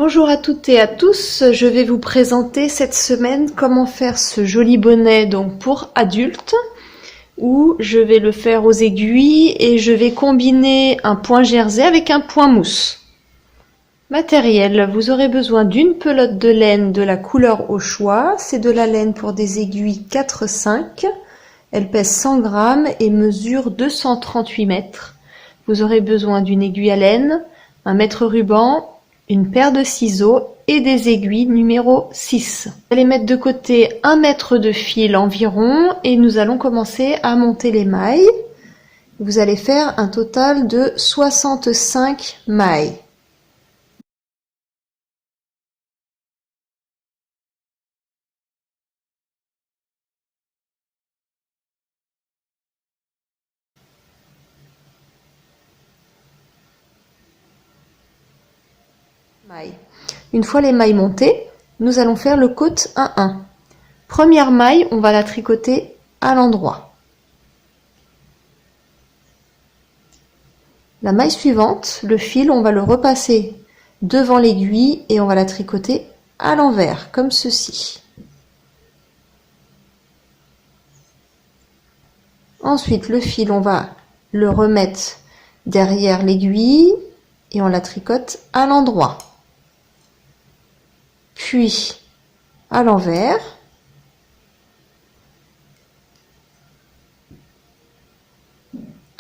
Bonjour à toutes et à tous, je vais vous présenter cette semaine comment faire ce joli bonnet donc pour adultes où je vais le faire aux aiguilles et je vais combiner un point jersey avec un point mousse. Matériel, vous aurez besoin d'une pelote de laine de la couleur au choix, c'est de la laine pour des aiguilles 4-5, elle pèse 100 grammes et mesure 238 mètres. Vous aurez besoin d'une aiguille à laine, un mètre ruban, une paire de ciseaux et des aiguilles numéro 6. Vous allez mettre de côté 1 mètre de fil environ et nous allons commencer à monter les mailles. Vous allez faire un total de 65 mailles. Une fois les mailles montées, nous allons faire le côte 1-1. Première maille, on va la tricoter à l'endroit. La maille suivante, le fil, on va le repasser devant l'aiguille et on va la tricoter à l'envers, comme ceci. Ensuite, le fil, on va le remettre derrière l'aiguille et on la tricote à l'endroit. Puis à l'envers,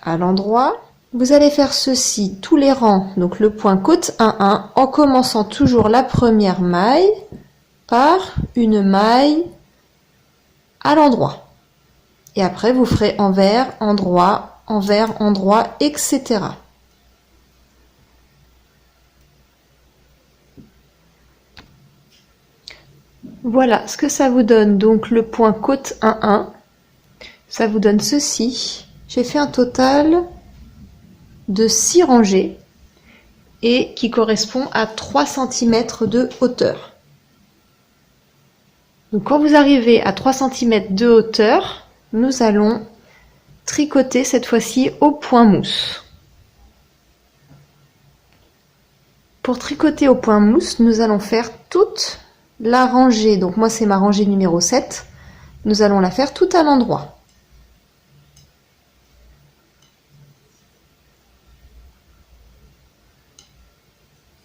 à l'endroit. Vous allez faire ceci tous les rangs, donc le point côte 1-1, en commençant toujours la première maille par une maille à l'endroit. Et après, vous ferez envers, endroit, envers, endroit, etc. Voilà ce que ça vous donne, donc le point côte 1-1. Ça vous donne ceci. J'ai fait un total de 6 rangées et qui correspond à 3 cm de hauteur. Donc quand vous arrivez à 3 cm de hauteur, nous allons tricoter cette fois-ci au point mousse. Pour tricoter au point mousse, nous allons faire toute la rangée, donc moi c'est ma rangée numéro 7, nous allons la faire tout à l'endroit.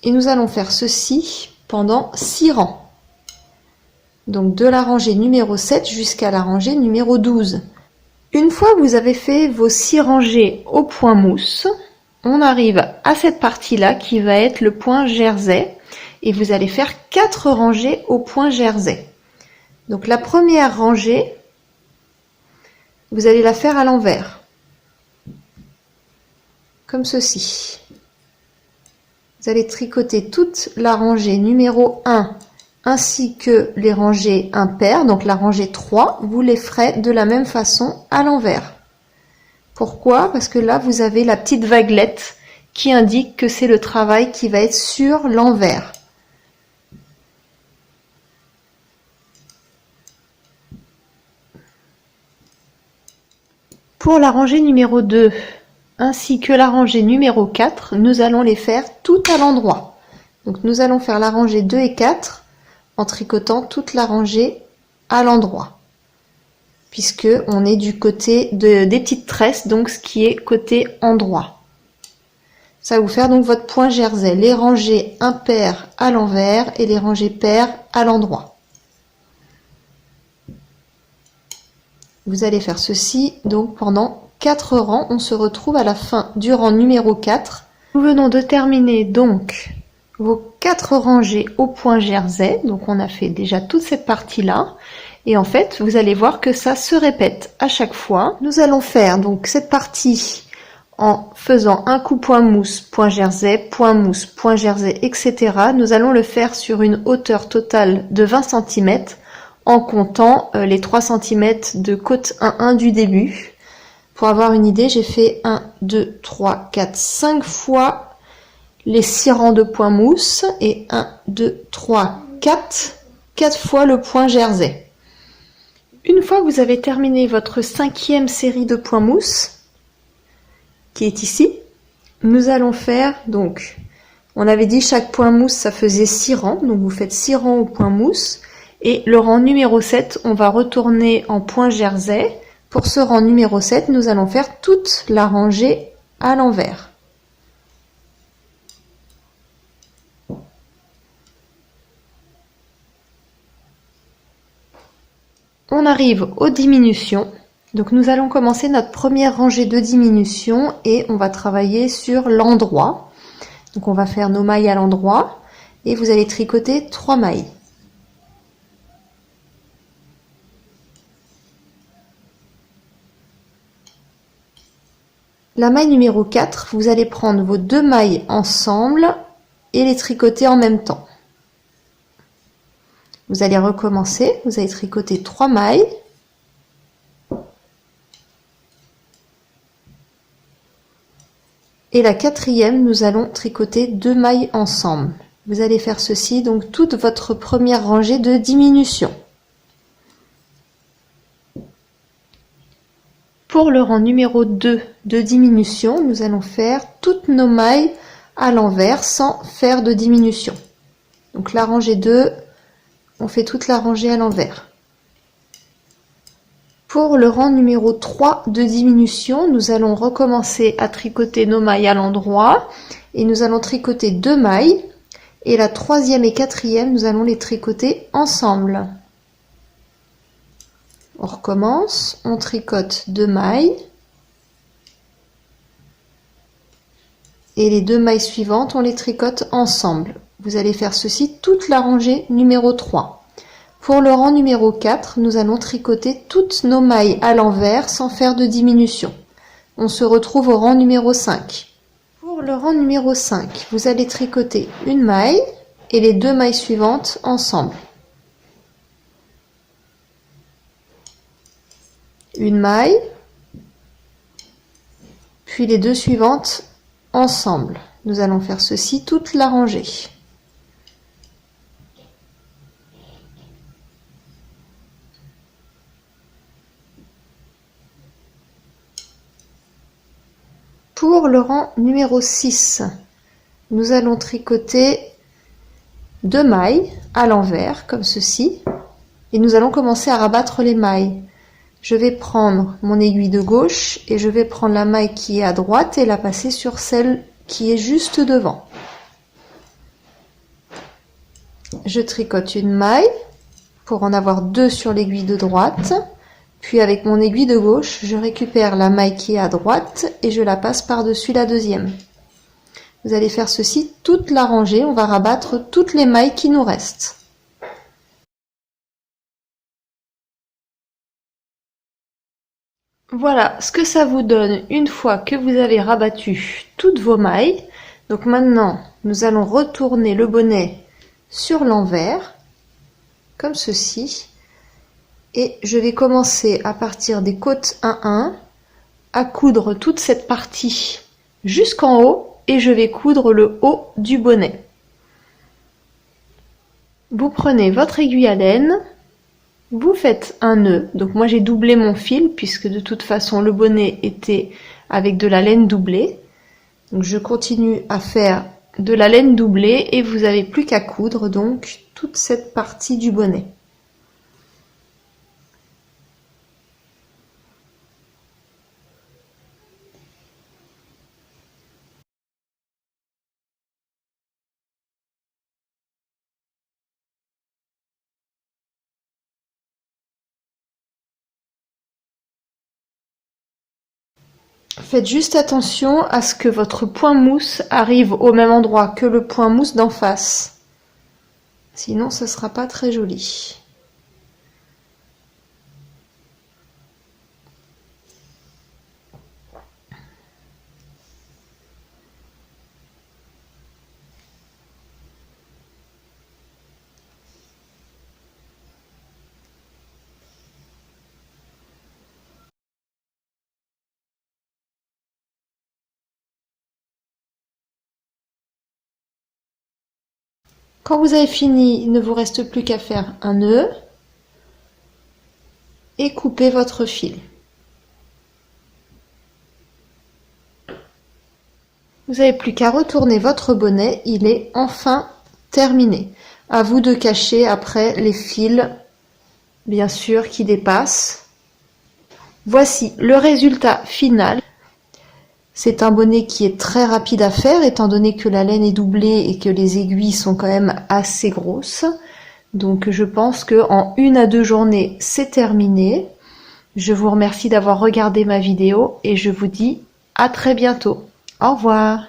Et nous allons faire ceci pendant 6 rangs. Donc de la rangée numéro 7 jusqu'à la rangée numéro 12. Une fois que vous avez fait vos 6 rangées au point mousse, on arrive à cette partie-là qui va être le point jersey. Et vous allez faire 4 rangées au point jersey. Donc la première rangée, vous allez la faire à l'envers. Comme ceci. Vous allez tricoter toute la rangée numéro 1 ainsi que les rangées impaires, donc la rangée 3, vous les ferez de la même façon à l'envers. Pourquoi? Parce que là, vous avez la petite vaguelette qui indique que c'est le travail qui va être sur l'envers. Pour la rangée numéro 2 ainsi que la rangée numéro 4, nous allons les faire tout à l'endroit. Donc nous allons faire la rangée 2 et 4 en tricotant toute la rangée à l'endroit. Puisque on est du côté des petites tresses, donc ce qui est côté endroit. Ça va vous faire donc votre point jersey, les rangées impaires à l'envers et les rangées paires à l'endroit. Vous allez faire ceci donc pendant 4 rangs. On se retrouve à la fin du rang numéro 4. Nous venons de terminer donc vos 4 rangées au point jersey. Donc on a fait déjà toute cette partie-là. Et en fait, vous allez voir que ça se répète à chaque fois. Nous allons faire donc cette partie en faisant un coup point mousse, point jersey, etc. Nous allons le faire sur une hauteur totale de 20 cm. En comptant les 3 cm de côte 1-1 du début. Pour avoir une idée, j'ai fait 1, 2, 3, 4, 5 fois les 6 rangs de point mousse et 1, 2, 3, 4 fois le point jersey. Une fois que vous avez terminé votre 5e série de points mousse, qui est ici, nous allons faire donc, On avait dit chaque point mousse, ça faisait 6 rangs, donc vous faites 6 rangs au point mousse. Et le rang numéro 7, on va retourner en point jersey. Pour ce rang numéro 7, nous allons faire toute la rangée à l'envers. On arrive aux diminutions. Donc nous allons commencer notre première rangée de diminution et on va travailler sur l'endroit. Donc on va faire nos mailles à l'endroit et vous allez tricoter 3 mailles. La maille numéro 4, vous allez prendre vos 2 mailles ensemble et les tricoter en même temps. Vous allez recommencer, vous allez tricoter 3 mailles. Et la quatrième, nous allons tricoter 2 mailles ensemble. Vous allez faire ceci, donc toute votre première rangée de diminution. Pour le rang numéro 2 de diminution, nous allons faire toutes nos mailles à l'envers sans faire de diminution. Donc la rangée 2, on fait toute la rangée à l'envers. Pour le rang numéro 3 de diminution, nous allons recommencer à tricoter nos mailles à l'endroit et nous allons tricoter 2 mailles et la troisième et quatrième, nous allons les tricoter ensemble. On recommence, on tricote 2 mailles et les 2 mailles suivantes, on les tricote ensemble. Vous allez faire ceci toute la rangée numéro 3. Pour le rang numéro 4, nous allons tricoter toutes nos mailles à l'envers sans faire de diminution. On se retrouve au rang numéro 5. Pour le rang numéro 5, vous allez tricoter une maille et les 2 mailles suivantes ensemble. Une maille, puis les 2 suivantes ensemble. Nous allons faire ceci toute la rangée. Pour le rang numéro 6, nous allons tricoter 2 mailles à l'envers, comme ceci, et nous allons commencer à rabattre les mailles. Je vais prendre mon aiguille de gauche et je vais prendre la maille qui est à droite et la passer sur celle qui est juste devant. Je tricote une maille pour en avoir 2 sur l'aiguille de droite. Puis avec mon aiguille de gauche, je récupère la maille qui est à droite et je la passe par-dessus la deuxième. Vous allez faire ceci toute la rangée, on va rabattre toutes les mailles qui nous restent. Voilà ce que ça vous donne une fois que vous avez rabattu toutes vos mailles. Donc maintenant, nous allons retourner le bonnet sur l'envers, comme ceci. Et je vais commencer à partir des côtes 1-1 à coudre toute cette partie jusqu'en haut et je vais coudre le haut du bonnet. Vous prenez votre aiguille à laine, vous faites un nœud. Donc moi j'ai doublé mon fil puisque de toute façon le bonnet était avec de la laine doublée. Donc je continue à faire de la laine doublée et vous n'avez plus qu'à coudre donc toute cette partie du bonnet. Faites juste attention à ce que votre point mousse arrive au même endroit que le point mousse d'en face. Sinon, ce ne sera pas très joli. Quand vous avez fini, il ne vous reste plus qu'à faire un nœud et couper votre fil. Vous n'avez plus qu'à retourner votre bonnet, il est enfin terminé. À vous de cacher après les fils, bien sûr, qui dépassent. Voici le résultat final. C'est un bonnet qui est très rapide à faire étant donné que la laine est doublée et que les aiguilles sont quand même assez grosses. Donc je pense qu'en 1 à 2 journées, c'est terminé. Je vous remercie d'avoir regardé ma vidéo et je vous dis à très bientôt. Au revoir.